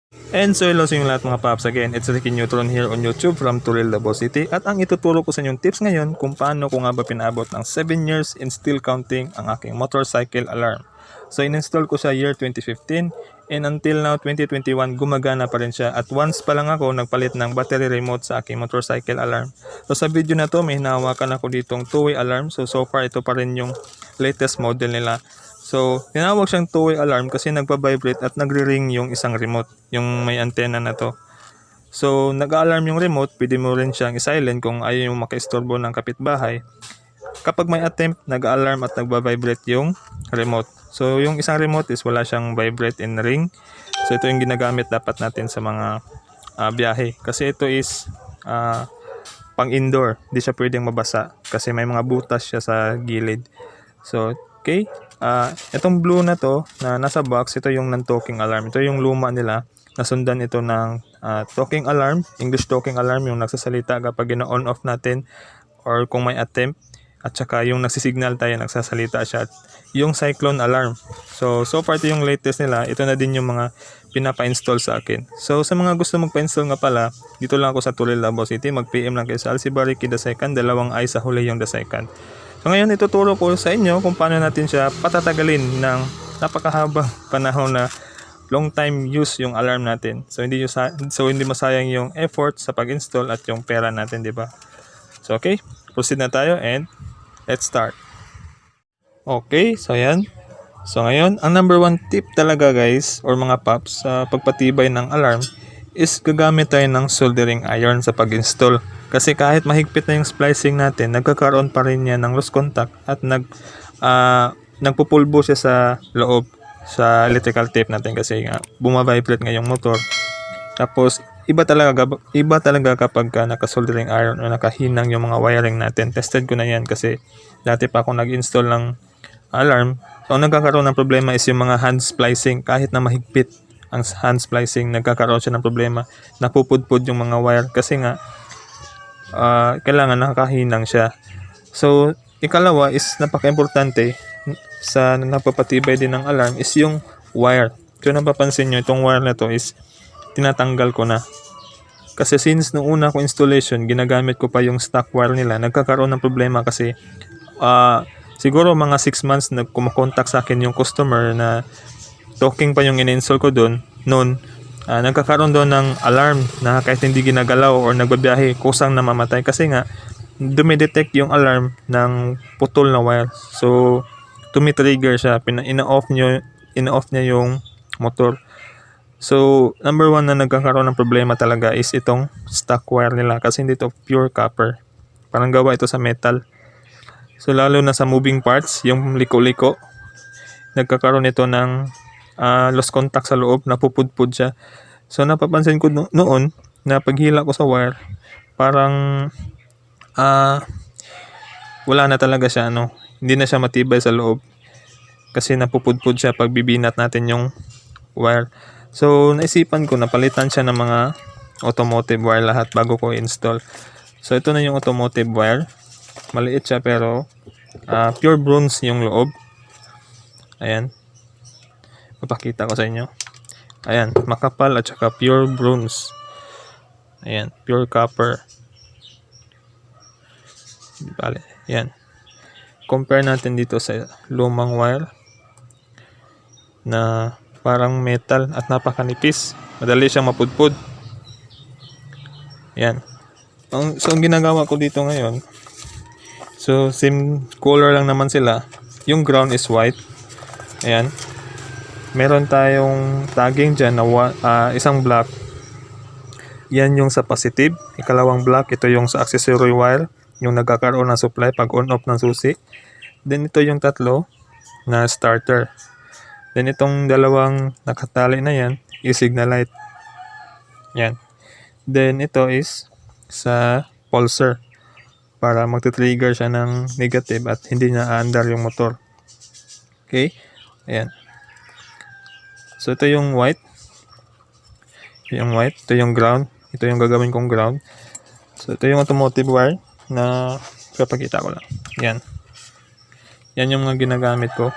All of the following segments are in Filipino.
And so hello sa inyong lahat mga paps, again, it's Ricky Neutron here on YouTube from Turil, Davao City. At ang ituturo ko sa inyong tips ngayon kung paano ko nga ba pinabot ng 7 years and still counting ang aking motorcycle alarm. So in-install ko sa year 2015 and until now 2021 gumagana pa rin siya. At once pa lang ako nagpalit ng battery remote sa aking motorcycle alarm. So sa video na to may hinahawakan ako ditong two-way alarm. So far ito pa rin yung latest model nila. So, tinawag siyang two-way alarm kasi nagpa-vibrate at nagre-ring yung isang remote, yung may antena na to. So, nag-alarm yung remote, pwede mo rin siyang i-silent kung ayaw yung makaistorbo ng kapitbahay. Kapag may attempt, nag-alarm at nagpa-vibrate yung remote. So, yung isang remote is wala siyang vibrate and ring. So, ito yung ginagamit dapat natin sa mga biyahe. Kasi ito is pang-indoor, hindi siya pwedeng mabasa kasi may mga butas siya sa gilid. So, okay. Itong blue na to na nasa box, ito yung non-talking alarm. Ito yung luma nila. Nasundan ito ng talking alarm, English talking alarm, yung nagsasalita kapag ina-on off natin or kung may attempt. At saka yung nagsisignal tayo, nagsasalita siya. Yung cyclone alarm. So far ito yung latest nila. Ito na din yung mga pinapa-install sa akin. So sa mga gusto magpa-install nga pala, dito lang ako sa Turil, Davao City. Mag-PM lang kayo sa Alcibariki the second, dalawang I sa huli yung the second. So ngayon ituturo ko sa inyo kung paano natin siya patatagalin ng napakahabang panahon na long time use yung alarm natin. So hindi masayang yung effort sa pag-install at yung pera natin, di ba? So okay, proceed na tayo and let's start. Okay, so ayan. So ngayon, ang number one tip talaga guys or mga paps sa pagpatibay ng alarm is gagamit tayo ng soldering iron sa pag-install. Kasi kahit mahigpit na yung splicing natin, nagkakaroon pa rin yan ng loose contact at nagpupulbo siya sa loob sa electrical tape natin kasi nga bumabibrate nga yung motor. Tapos iba talaga kapag naka-soldering iron o nakahinang yung mga wiring natin. Tested ko na yan kasi dati pa ako nag-install ng alarm. So ang nagkakaroon ng problema is yung mga hand splicing. Kahit na mahigpit ang hand splicing, nagkakaroon siya ng problema. Napupudpud yung mga wire kasi nga kailangan nakahinang siya. So ikalawa is napaka-importante sa napapatibay din ng alarm is yung wire. Kung napapansin nyo, itong wire na to is tinatanggal ko na. Kasi since nung una ko installation, ginagamit ko pa yung stock wire nila, nagkakaroon ng problema kasi siguro mga 6 months na kumakontak sa akin yung customer na talking pa yung in-install ko doon noon. Nagkakaroon doon ng alarm na kahit hindi ginagalaw or nagbabiyahe, kusang namamatay kasi nga dumidetect yung alarm ng putol na wire. So tumitrigger siya, ina-off niya yung motor. So number one na nagkakaroon ng problema talaga is itong stock wire nila kasi hindi ito pure copper. Parang gawa ito sa metal. So lalo na sa moving parts, yung liko-liko, nagkakaroon ito ng lost contact sa loob, napupudpud siya. So napapansin ko noon na paghila ko sa wire, parang wala na talaga siya, hindi na siya matibay sa loob kasi napupudpud siya pag bibinat natin yung wire. So naisipan ko na palitan siya ng mga automotive wire lahat bago ko install. So ito na yung automotive wire. Maliit siya pero pure bronze yung loob. Ayan. Papakita ko sa inyo. Ayan, makapal at saka pure bronze. Ayan, pure copper. Bale, ayan. Compare natin dito sa lumang wire na parang metal at napakanipis. Madali siyang mapudpud. Ayan. So, ang ginagawa ko dito ngayon, so same color lang naman sila. Yung ground is white. Ayan. Meron tayong tagging dyan na isang black. Yan yung sa positive. Ikalawang black, ito yung sa accessory wire, yung nagkakaroon ng supply pag on-off ng susi. Then ito yung tatlo na starter. Then itong dalawang nakatali na yan is signal light. Yan. Then ito is sa pulsar para magti-trigger siya ng negative at hindi na aandar yung motor. Okay? Ayan. So ito yung white. Ito yung ground. Ito yung gagawin kong ground. So ito yung automotive wire na papakita ko lang. Yan. Yan yung mga ginagamit ko.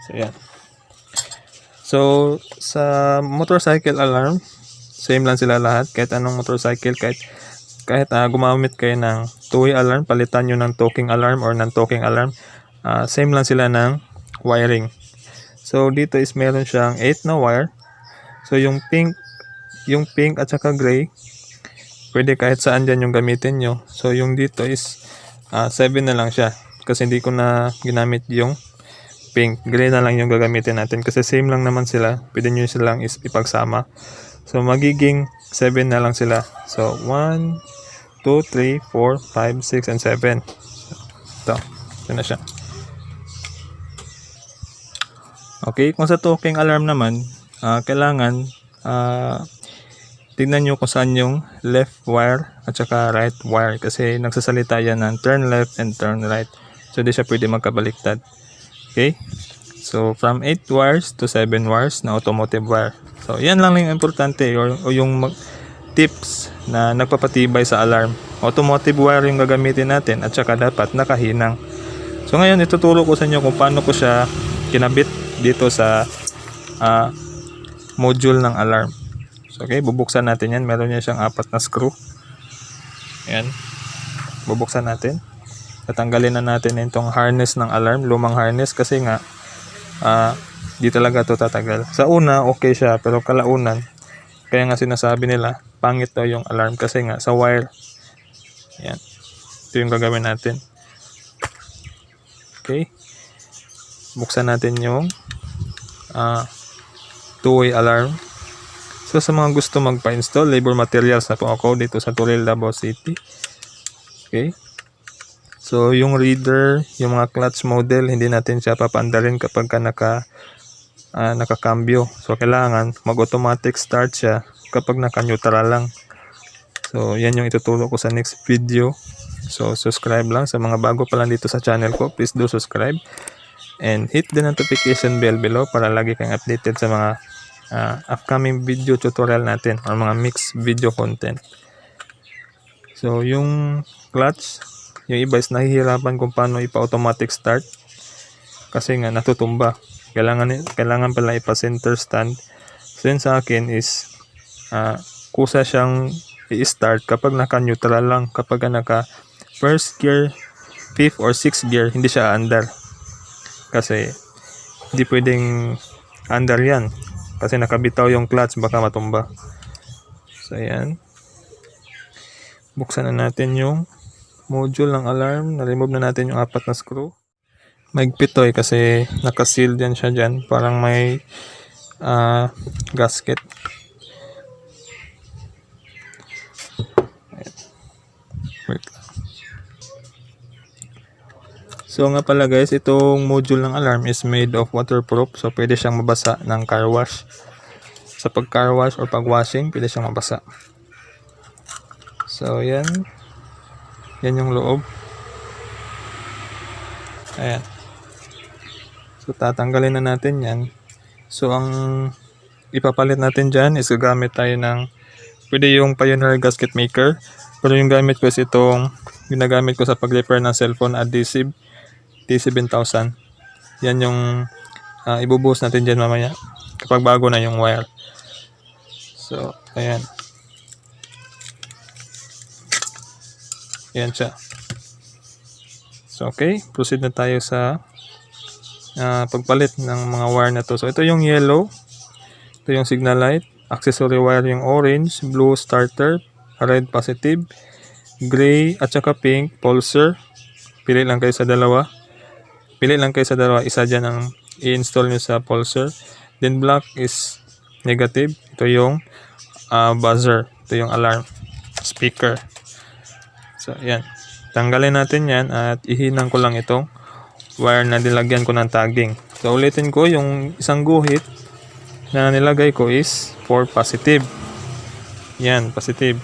So yan. So, sa motorcycle alarm, same lang sila lahat. Kahit anong motorcycle, kahit gumamit kayo ng two-way alarm, palitan nyo ng talking alarm or ng talking alarm, same lang sila ng wiring. So, dito is meron siyang 8 na wire. So, yung pink at saka gray, pwede kahit saan dyan yung gamitin nyo. So, yung dito is 7 na lang siya. Kasi hindi ko na ginamit yung pink. Gray na lang yung gagamitin natin. Kasi same lang naman sila. Pwede nyo silang ipagsama. So, magiging 7 na lang sila. So, 1, 2, 3, 4, 5, 6, and 7. Ito. Ito na siya. Okay. Kung sa talking alarm naman, kailangan tignan nyo kung saan yung left wire at saka right wire. Kasi nagsasalita yan ng turn left and turn right. So, di siya pwede magkabaliktad. Okay? So, from 8 wires to 7 wires na automotive wire. So, yan lang yung importante o yung tips na nagpapatibay sa alarm. Automotive wire yung gagamitin natin at saka dapat nakahinang. So, ngayon ituturo ko sa inyo kung paano ko siya kinabit dito sa module ng alarm. So, okay, bubuksan natin yan. Meron niya siyang 4 na screw. Ayan. Bubuksan natin. Tatanggalin na natin itong harness ng alarm, lumang harness, kasi nga di talaga to tatagal. Sa una okay siya, pero kalaunan, kaya nga sinasabi nila pangit daw yung alarm kasi nga sa wire. Yan, ito yung gagawin natin. Okay, buksan natin yung two-way alarm. So sa mga gusto magpa-install, labor materials na po ako dito sa Turil, Davao City. Okay. So, yung reader, yung mga clutch model, hindi natin siya papaandalin kapag nakakambyo. So, kailangan mag-automatic start siya kapag naka-neutral lang. So, yan yung ituturo ko sa next video. So, subscribe lang. Sa mga bago pa lang dito sa channel ko, please do subscribe. And hit the notification bell below para lagi kang updated sa mga upcoming video tutorial natin or mga mixed video content. So, yung clutch, yung iba is nahihirapan kung paano ipa-automatic start kasi nga natutumba. Kailangan pala ipa-center stand. So yun sa akin is kusa siyang i-start kapag naka-neutral lang. Kapag naka first gear, 5th or 6th gear, hindi siya aandar. Kasi hindi pwedeng andar yan. Kasi nakabitaw yung clutch, baka matumba. So ayan. Buksan na natin yung module ng alarm. Na-remove na natin yung 4 na screw. Maigpit to kasi naka-seal din siya dyan. Parang may gasket. Wait lang. So nga pala guys, itong module ng alarm is made of waterproof. So pwede siyang mabasa ng car wash. Sa pag-car wash or pag-washing, pwede siyang mabasa. So yan. Yan yung loob. Ayan. So, tatanggalin na natin yan. So, ang ipapalit natin dyan is gagamit tayo ng, pwede yung Pioneer gasket maker. Pero yung gamit ko is itong, ginagamit ko sa pag-repair ng cellphone adhesive T7000. Yan yung ibubuhos natin dyan mamaya kapag bago na yung wire. So, ayan. Ayan siya. So, okay. Proceed na tayo sa pagpalit ng mga wire na to. So, ito yung yellow. Ito yung signal light. Accessory wire yung orange. Blue starter. Red positive. Gray at saka pink pulsar. Pili lang kayo sa dalawa. Isa dyan ang i-install nyo sa pulsar. Then black is negative. Ito yung buzzer. Ito yung alarm. Speaker. So, yan. Tanggalin natin yan at ihinang ko lang itong wire na nilagyan ko ng tagging. So, ulitin ko, yung isang guhit na nilagay ko is for positive. Yan, positive.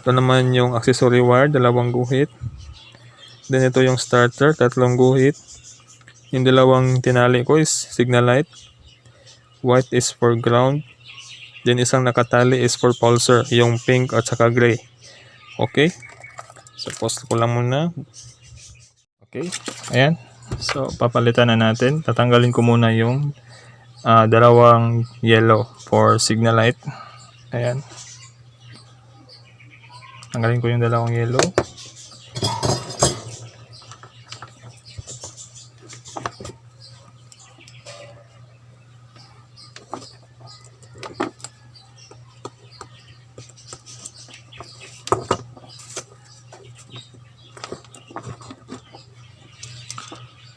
Ito naman yung accessory wire, 2 guhit. Then, ito yung starter, 3 guhit. Yung 2 tinali ko is signal light. White is for ground. Then, isang nakatali is for pulsar, yung pink at saka gray. Okay? So, post ko lang muna. Okay. Ayan. So, papalitan na natin. Tatanggalin ko muna yung dalawang yellow for signal light. Ayan. Tanggalin ko yung dalawang yellow.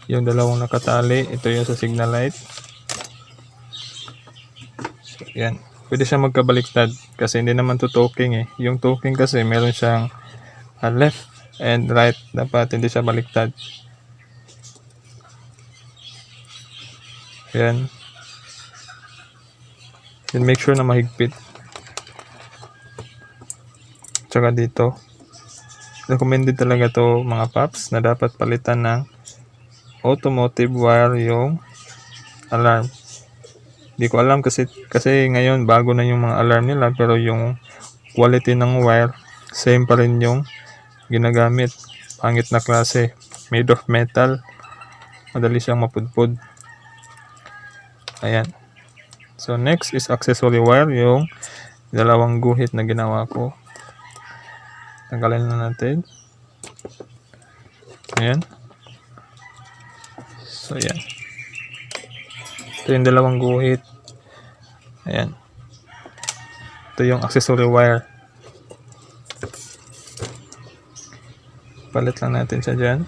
Yung dalawang nakatali, ito yung sa signal light. So, yan. Pwede siya magkabaliktad kasi hindi naman to talking eh. Yung talking kasi meron siyang left and right. Dapat hindi siya baliktad. Yan. Then make sure na mahigpit. Tsaka dito. Recommended talaga to mga paps na dapat palitan ng automotive wire yung alarm. Hindi ko alam kasi ngayon bago na yung mga alarm nila, pero yung quality ng wire same pa rin yung ginagamit. Pangit na klase, made of metal, madali siyang mapudpud. Ayan. So next is accessory wire, yung dalawang guhit na ginawa ko. Tanggalin na natin. Ayan. So, ayan. Ito yung dalawang guhit. Ayan. Ito yung accessory wire. Palit lang natin siya dyan.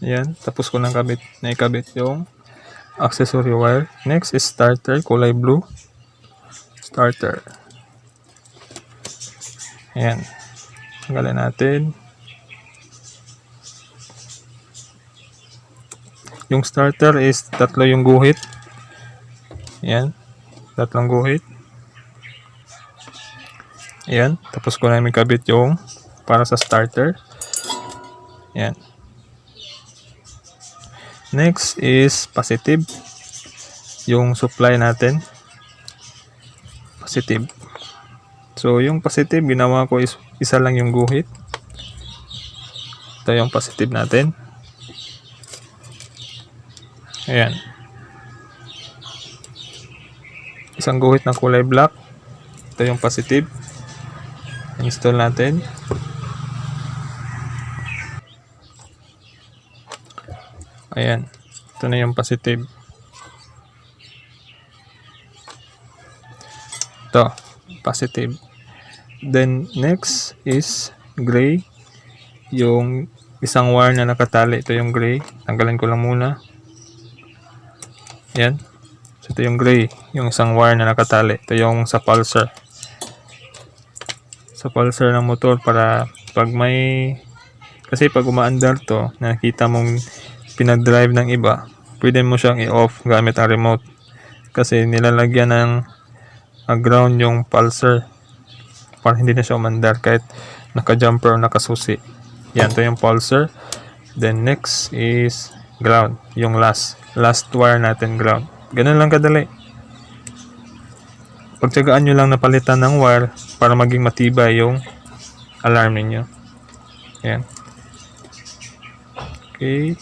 Ayan, tapos ko nang naikabit yung accessory wire. Next is starter, kulay blue. Starter. Ayan. Tanggalin natin. Yung starter is tatlo yung guhit. Ayan. Tatlong guhit. Ayan. Tapos ko na ikabit yung para sa starter. Ayan. Next is positive. Yung supply natin. Positive. So, yung positive, ginawa ko is isa lang yung guhit. Ito yung positive natin. Ayan. Isang guhit na kulay black. Ito yung positive. Install natin. Ayan. Ito na yung positive. Ito. Positive. Then, next is gray. Yung isang wire na nakatali. Ito yung gray. Tanggalin ko lang muna. Ayan. So, ito yung gray. Yung isang wire na nakatali. Ito yung sa pulsar. Sa pulsar ng motor para pag may... Kasi pag umaandar to, nakita mong pinag-drive ng iba, pwede mo siyang i-off gamit ang remote. Kasi nilalagyan ng ground yung pulsar para hindi na siya umandar kahit naka-jumper o nakasusi. Yan, to yung pulsar. Then next is ground. Yung last wire natin, ground. Ganun lang kadali. Pagtsagaan nyo lang na palitan ng wire para maging matibay yung alarm ninyo. Yan. Okay.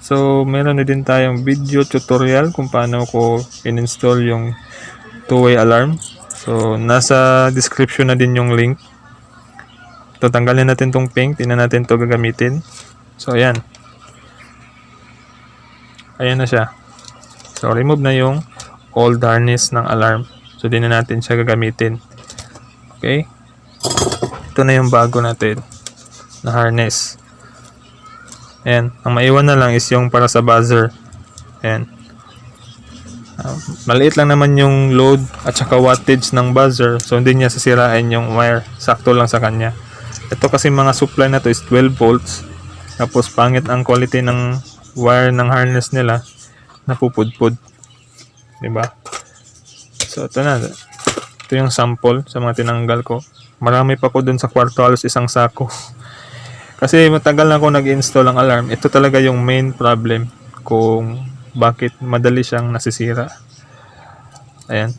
So, meron na din tayong video tutorial kung paano ko in-install yung two-way alarm. So, nasa description na din yung link. So, tanggalin natin tong pink. Tingnan natin to gagamitin. So, ayan. Ayan na siya. So, remove na yung old harness ng alarm. So, di na natin siya gagamitin. Okay? Ito na yung bago natin na harness. Ayan. Ang maiwan na lang is yung para sa buzzer. Ayan. Maliit lang naman yung load at saka wattage ng buzzer. So, hindi niya sasirain yung wire. Sakto lang sa kanya. Ito kasi mga supply na to is 12 volts. Tapos, pangit ang quality ng wire ng harness nila. Napupudpud. Diba? So, ito na. Ito yung sample sa mga tinanggal ko. Marami pa ko dun sa kwarto. Halos isang sako. Kasi matagal na ako nag-install ng alarm. Ito talaga yung main problem kung bakit madali siyang nasisira. Ayan.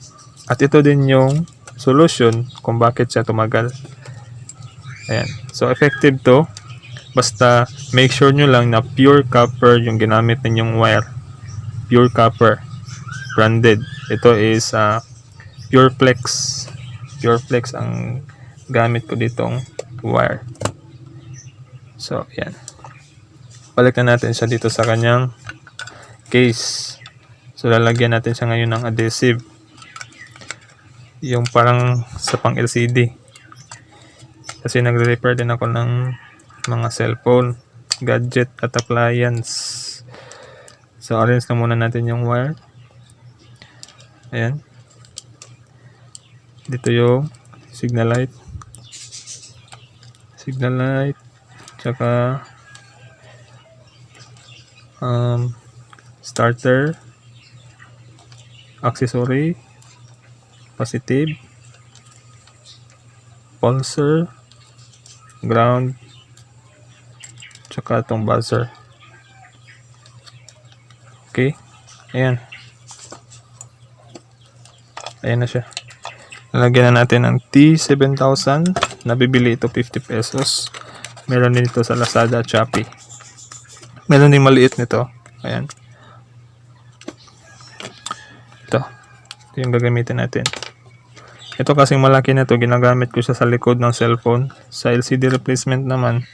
At ito din yung solution kung bakit siya tumagal. Ayan. So, effective to. Basta make sure nyo lang na pure copper yung ginamit ninyong wire. Pure copper. Branded. Ito is Pure Flex. Pure Flex ang gamit ko ditong wire. So, yan. Balik na natin siya dito sa kanyang case. So, lalagyan natin siya ngayon ng adhesive. Yung parang sa pang LCD. Kasi nagre-repair din ako ng mga cellphone, gadget at appliance. So, arrange na muna natin yung wire. Ayan. Dito yung signal light. Signal light. Tsaka starter, accessory, positive, pulser, ground, tsaka itong buzzer. Okay, ayan. Ayan na siya. Lalagyan na natin ng T7000. Nabibili ito 50 pesos. Meron din ito sa Lazada at Shopee. Meron din maliit nito. Ayan. Ito yung gagamitin natin. Ito kasing malaki na to, ginagamit ko siya sa likod ng cellphone. Sa LCD replacement naman,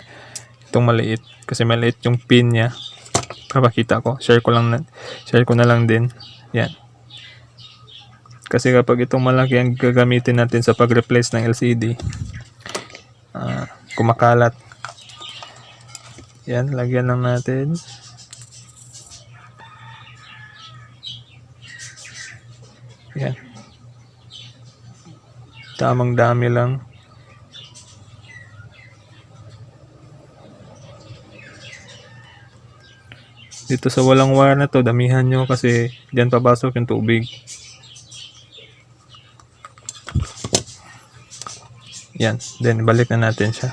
itong maliit. Kasi maliit yung pin niya. Papakita ko. Share ko na lang din. Yan. Kasi kapag itong malaki ang gagamitin natin sa pag-replace ng LCD, kumakalat. Yan, lagyan lang natin. Yan. Tamang dami lang. Dito sa walang wire na to, damihan nyo kasi diyan papasok yung tubig. Yan, then balik na natin siya.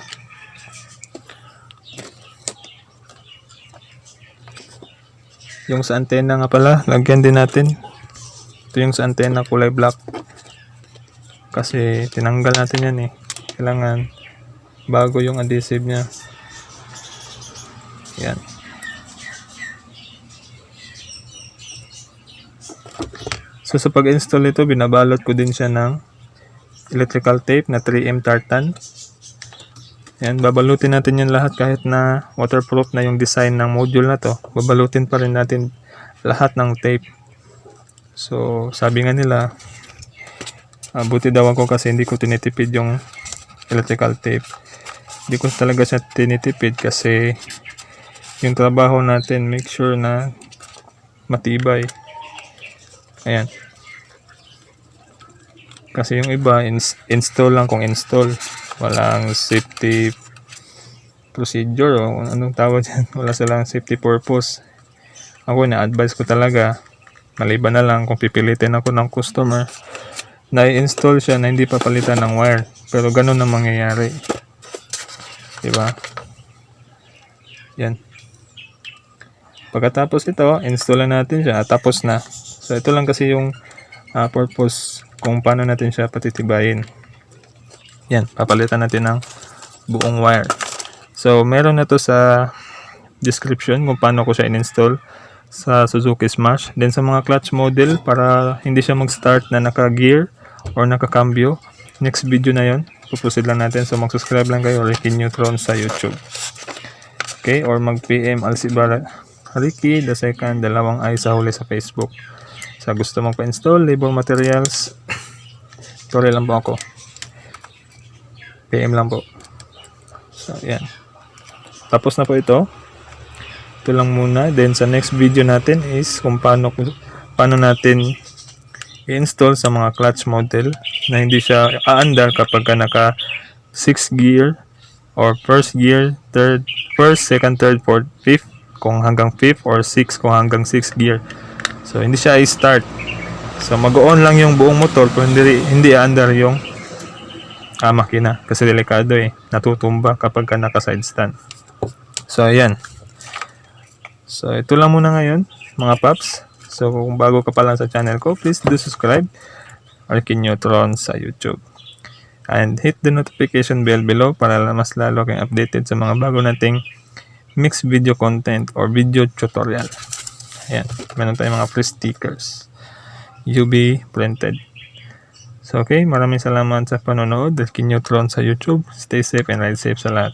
Yung sa antena nga pala, lagyan din natin. Ito yung sa antena kulay black. Kasi tinanggal natin yan eh. Kailangan bago yung adhesive niya. Yan. So sa pag-install ito, binabalot ko din siya ng electrical tape na 3M tartan. Yan, babalutin natin yan lahat kahit na waterproof na yung design ng module na to. Babalutin pa rin natin lahat ng tape. So, sabi nga nila, buti daw ako kasi hindi ko tinitipid yung electrical tape. Hindi ko talaga siya tinitipid kasi yung trabaho natin, make sure na matibay. Ayan. Kasi yung iba, install lang kung install. Walang safety procedure o anong tawag dyan. Wala silang safety purpose. Ako na-advise ko talaga, maliban na lang kung pipilitin ako ng customer na i-install siya na hindi papalitan ng wire. Pero ganun na mangyayari. Diba? Yan. Pagkatapos ito, install na natin siya. Tapos na. So ito lang kasi yung purpose kung paano natin siya patitibayin. Yan, papalitan natin ng buong wire. So, meron na to sa description kung paano ko siya in-install sa Suzuki Smash. Then sa mga clutch model, para hindi siya mag-start na naka-gear or naka-cambio. Next video na yon, puproceed lang natin. So, mag-subscribe lang kayo, Ricky Neutron sa YouTube. Okay, or mag-PM Alcibar Ricky, the second, dalawang ay sa huli sa Facebook. Sa gusto mong pa-install, labor materials, tutorial lang po ako. PM lang po. So, yan. Tapos na po ito. Ito lang muna. Then, sa next video natin is kung paano natin i-install sa mga clutch model na hindi siya aandar kapag ka naka 6 gear or first gear, first, second, third, fourth, fifth, kung hanggang 5th or 6 kung hanggang 6 gear. So, hindi siya i-start. So, mag-on lang yung buong motor kung hindi aandar yung makina kasi delikado eh, natutumba kapag ka naka side stand. So, ayan. So, ito lang muna ngayon, mga paps. So, kung bago ka pa lang sa channel ko, please do subscribe, Arkin Neutron sa YouTube. And hit the notification bell below para mas lalo kayong updated sa mga bago nating mixed video content or video tutorial. Ayan, meron tayong mga free stickers. UV printed. So, okay, maraming salamat sa panonood. Arkin Neutron sa YouTube. Stay safe and ride safe sa lahat.